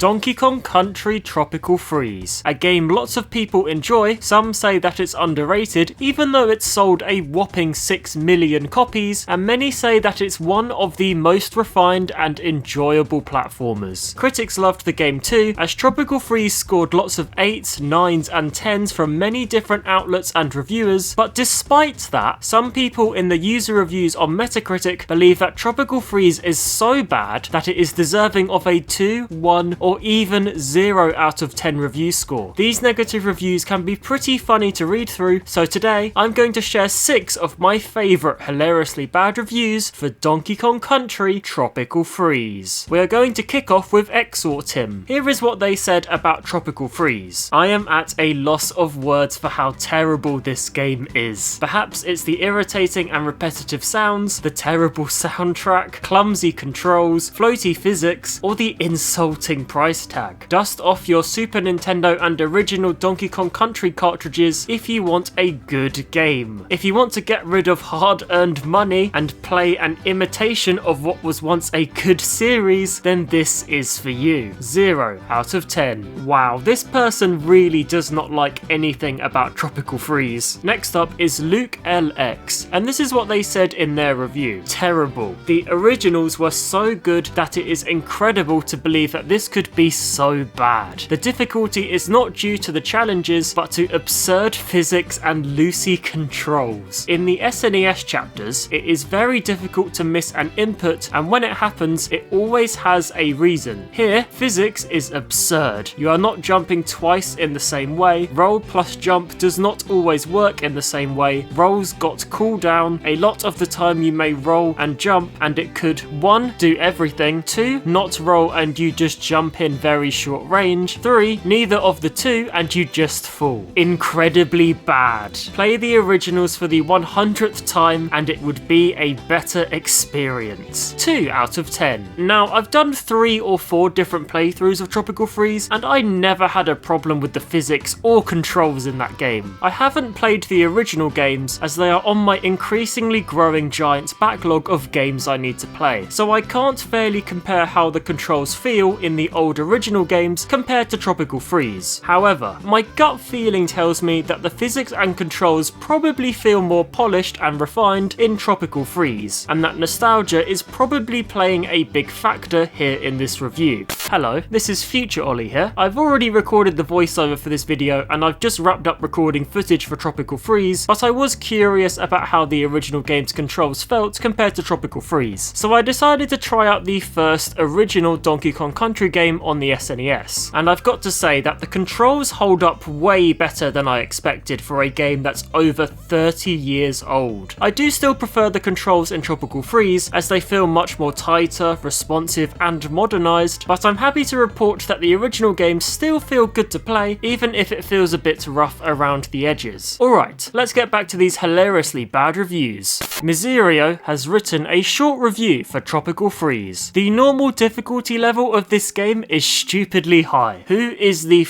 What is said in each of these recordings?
Donkey Kong Country Tropical Freeze, a game lots of people enjoy. Some say that it's underrated even though it's sold a whopping 6 million copies, and many say that it's one of the most refined and enjoyable platformers. Critics loved the game too, as Tropical Freeze scored lots of 8s, 9s and 10s from many different outlets and reviewers, but despite that, some people in the user reviews on Metacritic believe that Tropical Freeze is so bad that it is deserving of a 2, 1 or even 0 out of 10 review score. These negative reviews can be pretty funny to read through, so today I'm going to share 6 of my favourite hilariously bad reviews for Donkey Kong Country Tropical Freeze. We are going to kick off with Exortim. Here is what they said about Tropical Freeze. I am at a loss of words for how terrible this game is. Perhaps it's the irritating and repetitive sounds, the terrible soundtrack, clumsy controls, floaty physics, or the insulting price tag. Dust off your Super Nintendo and original Donkey Kong Country cartridges if you want a good game. If you want to get rid of hard-earned money and play an imitation of what was once a good series, then this is for you. 0 out of 10. Wow, this person really does not like anything about Tropical Freeze. Next up is Luke LX, and this is what they said in their review. Terrible. The originals were so good that it is incredible to believe that this could be so bad. The difficulty is not due to the challenges, but to absurd physics and loosey controls. In the SNES chapters, it is very difficult to miss an input, and when it happens, it always has a reason. Here, physics is absurd. You are not jumping twice in the same way. Roll plus jump does not always work in the same way. Rolls got cooldown. A lot of the time you may roll and jump, and it could 1. Do everything, 2. Not roll and you just jump in very short range, 3. Neither of the 2 and you just fall. Incredibly bad. Play the originals for the 100th time and it would be a better experience. 2 out of 10. Now, I've done 3 or 4 different playthroughs of Tropical Freeze and I never had a problem with the physics or controls in that game. I haven't played the original games as they are on my increasingly growing giant backlog of games I need to play, so I can't fairly compare how the controls feel in the old original games compared to Tropical Freeze. However, my gut feeling tells me that the physics and controls probably feel more polished and refined in Tropical Freeze, and that nostalgia is probably playing a big factor here in this review. Hello, this is future Olli here. I've already recorded the voiceover for this video and I've just wrapped up recording footage for Tropical Freeze, but I was curious about how the original game's controls felt compared to Tropical Freeze, so I decided to try out the first original Donkey Kong Country game on the SNES, and I've got to say that the controls hold up way better than I expected for a game that's over 30 years old. I do still prefer the controls in Tropical Freeze as they feel much more tighter, responsive and modernised, but I'm happy to report that the original games still feel good to play even if it feels a bit rough around the edges. Alright, let's get back to these hilariously bad reviews. Miserio has written a short review for Tropical Freeze. The normal difficulty level of this game is stupidly high. Who is the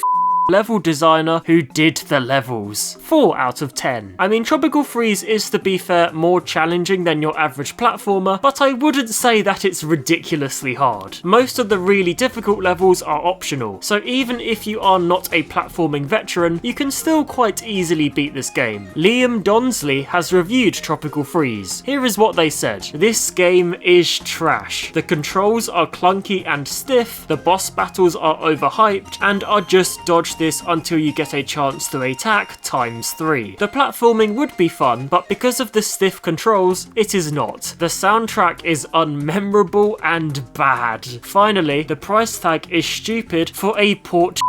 level designer who did the levels? 4 out of 10. I mean, Tropical Freeze is, to be fair, more challenging than your average platformer, but I wouldn't say that it's ridiculously hard. Most of the really difficult levels are optional, so even if you are not a platforming veteran, you can still quite easily beat this game. Liam Donsley has reviewed Tropical Freeze. Here is what they said. This game is trash. The controls are clunky and stiff, the boss battles are overhyped, and are just dodge this until you get a chance to attack ×3. The platforming would be fun, but because of the stiff controls, it is not. The soundtrack is unmemorable and bad. Finally, the price tag is stupid for a port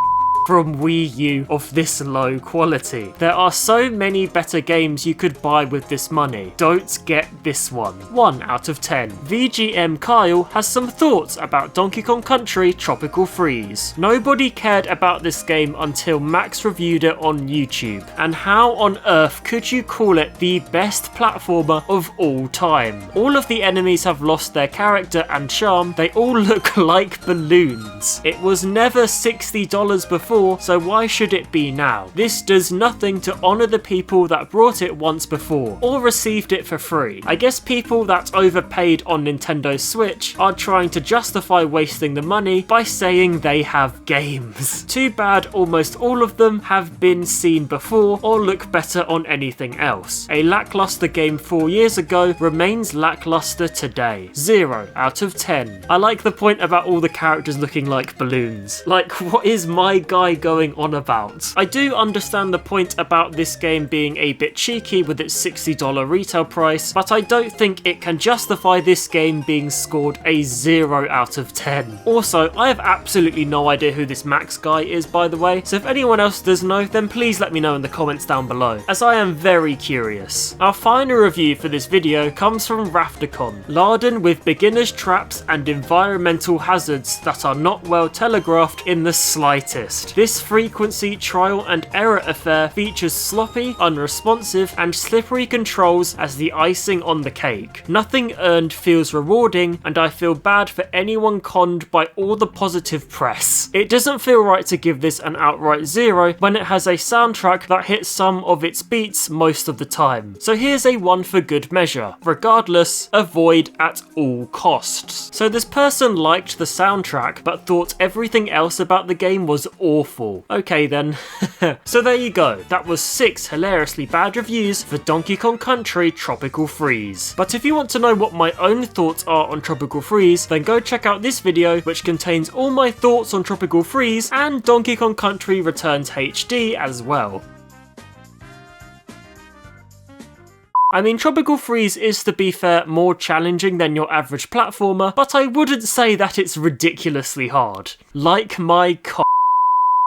from Wii U of this low quality. There are so many better games you could buy with this money. Don't get this one. 1 out of 10. VGM Kyle has some thoughts about Donkey Kong Country Tropical Freeze. Nobody cared about this game until Max reviewed it on YouTube. And how on earth could you call it the best platformer of all time? All of the enemies have lost their character and charm. They all look like balloons. It was never $60 before before, so why should it be now? This does nothing to honour the people that brought it once before, or received it for free. I guess people that overpaid on Nintendo Switch are trying to justify wasting the money by saying they have games. Too bad almost all of them have been seen before or look better on anything else. A lackluster game 4 years ago remains lackluster today. 0 out of 10. I like the point about all the characters looking like balloons. Like, what is my guy going on about? I do understand the point about this game being a bit cheeky with its $60 retail price, but I don't think it can justify this game being scored a 0 out of 10. Also, I have absolutely no idea who this Max guy is, by the way, so if anyone else does know, then please let me know in the comments down below, as I am very curious. Our final review for this video comes from Raftercon, laden with beginner's traps and environmental hazards that are not well telegraphed in the slightest. This frequency trial and error affair features sloppy, unresponsive, and slippery controls as the icing on the cake. Nothing earned feels rewarding, and I feel bad for anyone conned by all the positive press. It doesn't feel right to give this an outright 0 when it has a soundtrack that hits some of its beats most of the time. So here's a 1 for good measure. Regardless, avoid at all costs. So this person liked the soundtrack but thought everything else about the game was awful. Okay then. So there you go. That was 6 hilariously bad reviews for Donkey Kong Country Tropical Freeze. But if you want to know what my own thoughts are on Tropical Freeze, then go check out this video which contains all my thoughts on Tropical Freeze and Donkey Kong Country Returns HD as well. I mean, Tropical Freeze is, to be fair, more challenging than your average platformer, but I wouldn't say that it's ridiculously hard. Like my car.